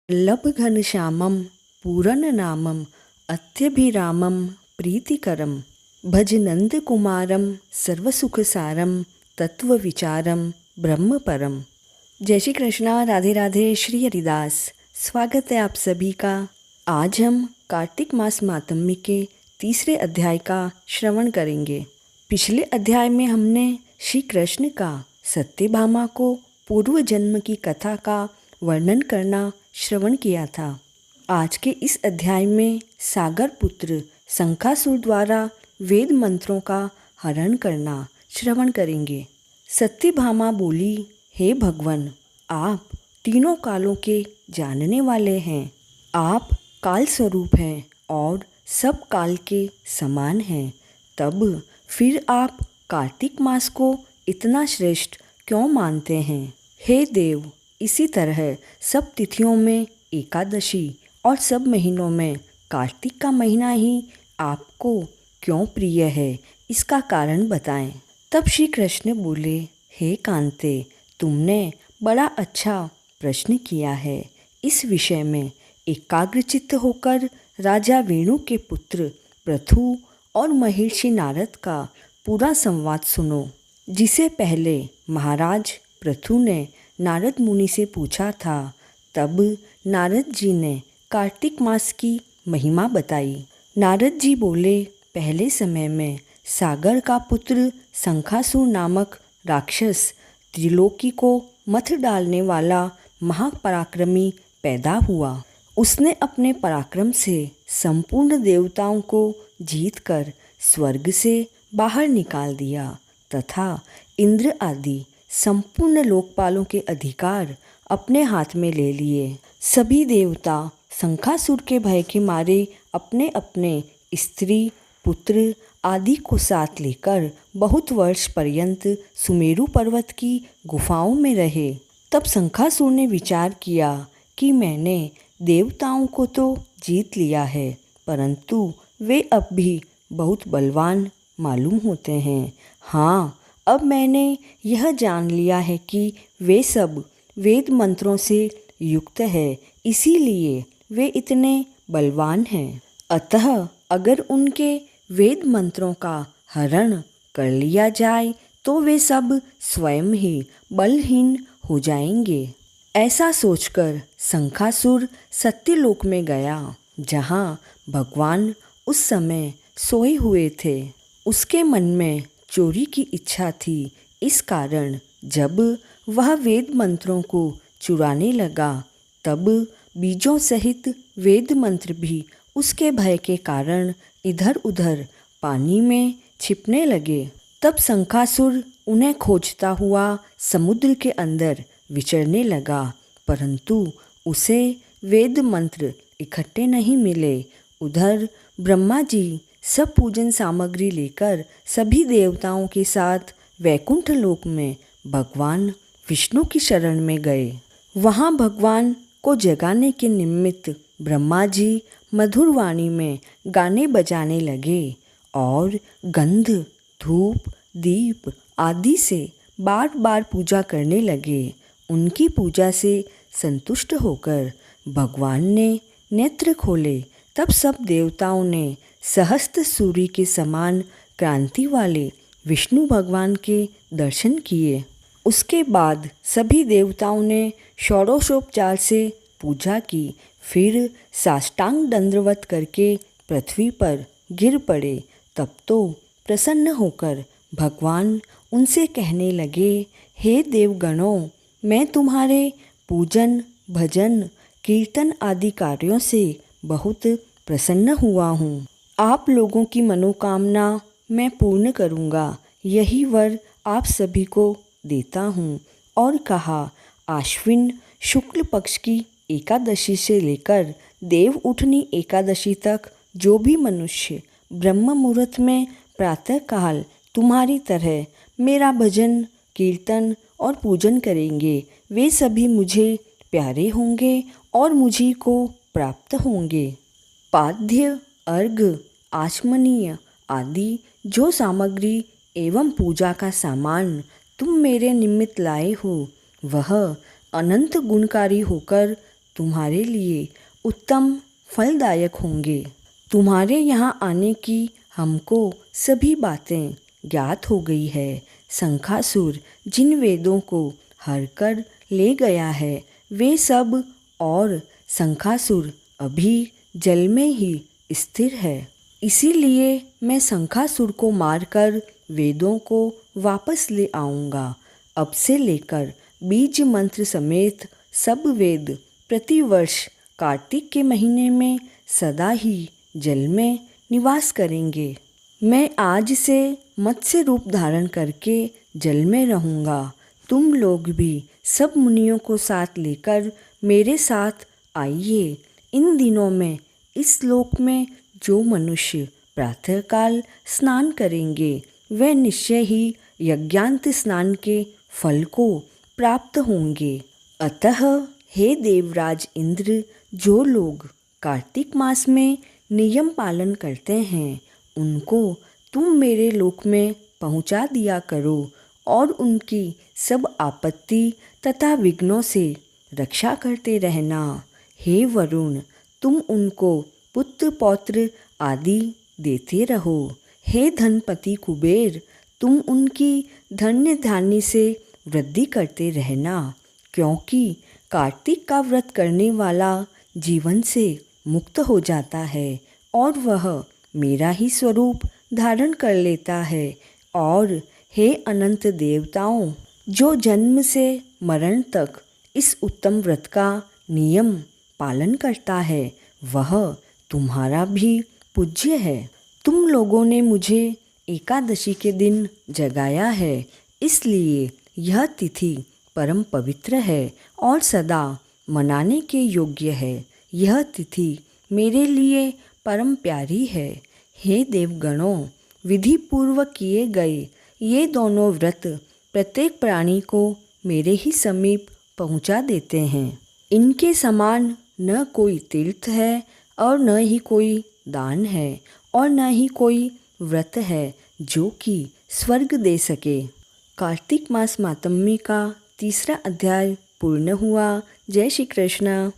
लभघनश्यामं पूरननामं अत्यभिरामं प्रीतिकरं भज नंदकुमारं सर्वसुखसारं तत्वविचारम ब्रह्म परम। जय श्री कृष्णा, राधे राधे, श्री हरिदास। स्वागत है आप सभी का। आज हम कार्तिक मास मातम्य के तीसरे अध्याय का श्रवण करेंगे। पिछले अध्याय में हमने श्री कृष्ण का सत्यभामा को पूर्व जन्म की कथा का वर्णन करना श्रवण किया था। आज के इस अध्याय में सागर पुत्र शंखासुर द्वारा वेद मंत्रों का हरण करना श्रवण करेंगे। सत्यभामा बोली, हे भगवान, आप तीनों कालों के जानने वाले हैं। आप काल स्वरूप हैं और सब काल के समान हैं। तब फिर आप कार्तिक मास को इतना श्रेष्ठ क्यों मानते हैं? हे देव, इसी तरह सब तिथियों में एकादशी और सब महीनों में कार्तिक का महीना ही आपको क्यों प्रिय है, इसका कारण बताएं। तब श्री कृष्ण बोले, हे कांते, तुमने बड़ा अच्छा प्रश्न किया है। इस विषय में एकाग्रचित्त होकर राजा वेणु के पुत्र पृथु और महर्षि नारद का पूरा संवाद सुनो, जिसे पहले महाराज पृथु ने नारद मुनि से पूछा था। तब नारद जी ने कार्तिक मास की महिमा बताई। नारद जी बोले, पहले समय में सागर का पुत्र शंखासुर नामक राक्षस त्रिलोकी को मथ डालने वाला महापराक्रमी पैदा हुआ। उसने अपने पराक्रम से संपूर्ण देवताओं को जीतकर स्वर्ग से बाहर निकाल दिया तथा इंद्र आदि संपूर्ण लोकपालों के अधिकार अपने हाथ में ले लिए। सभी देवता शंखासुर के भय के मारे अपने अपने स्त्री पुत्र आदि को साथ लेकर बहुत वर्ष पर्यंत सुमेरु पर्वत की गुफाओं में रहे। तब शंखासुर ने विचार किया कि मैंने देवताओं को तो जीत लिया है, परंतु वे अब भी बहुत बलवान मालूम होते हैं। हाँ, अब मैंने यह जान लिया है कि वे सब वेद मंत्रों से युक्त है, इसीलिए वे इतने बलवान हैं। अतः अगर उनके वेद मंत्रों का हरण कर लिया जाए तो वे सब स्वयं ही बलहीन हो जाएंगे। ऐसा सोचकर शंखासुर सत्यलोक में गया, जहाँ भगवान उस समय सोए हुए थे। उसके मन में चोरी की इच्छा थी। इस कारण जब वह वेद मंत्रों को चुराने लगा, तब बीजों सहित वेद मंत्र भी उसके भय के कारण इधर उधर पानी में छिपने लगे। तब शंखासुर उन्हें खोजता हुआ समुद्र के अंदर विचरने लगा, परंतु उसे वेद मंत्र इकट्ठे नहीं मिले। उधर ब्रह्मा जी सब पूजन सामग्री लेकर सभी देवताओं के साथ वैकुंठ लोक में भगवान विष्णु की शरण में गए। वहाँ भगवान को जगाने के निमित्त ब्रह्मा जी मधुर वाणी में गाने बजाने लगे और गंध, धूप, दीप आदि से बार बार पूजा करने लगे। उनकी पूजा से संतुष्ट होकर भगवान ने नेत्र खोले। तब सब देवताओं ने सहस्त्र सूर्य के समान क्रांति वाले विष्णु भगवान के दर्शन किए। उसके बाद सभी देवताओं ने षोडशोपचार से पूजा की। फिर साष्टांग दंडवत करके पृथ्वी पर गिर पड़े। तब तो प्रसन्न होकर भगवान उनसे कहने लगे, हे देवगणों, मैं तुम्हारे पूजन, भजन, कीर्तन आदि कार्यों से बहुत प्रसन्न हुआ हूँ। आप लोगों की मनोकामना मैं पूर्ण करूँगा, यही वर आप सभी को देता हूँ। और कहा, आश्विन शुक्ल पक्ष की एकादशी से लेकर देव उठनी एकादशी तक जो भी मनुष्य ब्रह्म मुहूर्त में प्रातःकाल तुम्हारी तरह मेरा भजन, कीर्तन और पूजन करेंगे, वे सभी मुझे प्यारे होंगे और मुझी को प्राप्त होंगे। पाद्य, अर्घ, आचमनीय आदि जो सामग्री एवं पूजा का सामान तुम मेरे निमित्त लाए हो, वह अनंत गुणकारी होकर तुम्हारे लिए उत्तम फलदायक होंगे। तुम्हारे यहाँ आने की हमको सभी बातें ज्ञात हो गई है। शंखासुर जिन वेदों को हर कर ले गया है वे सब और शंखासुर अभी जल में ही स्थिर है। इसीलिए मैं शंखासुर को मारकर वेदों को वापस ले आऊँगा। अब से लेकर बीज मंत्र समेत सब वेद प्रतिवर्ष कार्तिक के महीने में सदा ही जल में निवास करेंगे। मैं आज से मत्स्य रूप धारण करके जल में रहूँगा। तुम लोग भी सब मुनियों को साथ लेकर मेरे साथ आइए। इन दिनों में इस लोक में जो मनुष्य प्रातःकाल स्नान करेंगे वे निश्चय ही यज्ञांत स्नान के फल को प्राप्त होंगे। अतः हे देवराज इंद्र, जो लोग कार्तिक मास में नियम पालन करते हैं उनको तुम मेरे लोक में पहुंचा दिया करो और उनकी सब आपत्ति तथा विघ्नों से रक्षा करते रहना। हे वरुण, तुम उनको पुत्र पौत्र आदि देते रहो। हे धनपति कुबेर, तुम उनकी धन्य धान्य से वृद्धि करते रहना, क्योंकि कार्तिक का व्रत करने वाला जीवन से मुक्त हो जाता है और वह मेरा ही स्वरूप धारण कर लेता है। और हे अनंत देवताओं, जो जन्म से मरण तक इस उत्तम व्रत का नियम पालन करता है वह तुम्हारा भी पूज्य है। तुम लोगों ने मुझे एकादशी के दिन जगाया है, इसलिए यह तिथि परम पवित्र है और सदा मनाने के योग्य है। यह तिथि मेरे लिए परम प्यारी है। हे देवगणों, विधि पूर्वक किए गए ये दोनों व्रत प्रत्येक प्राणी को मेरे ही समीप पहुंचा देते हैं। इनके समान न कोई तीर्थ है और न ही कोई दान है और न ही कोई व्रत है जो कि स्वर्ग दे सके। कार्तिक मास मातम्य का 3रा अध्याय पूर्ण हुआ। जय श्री कृष्ण।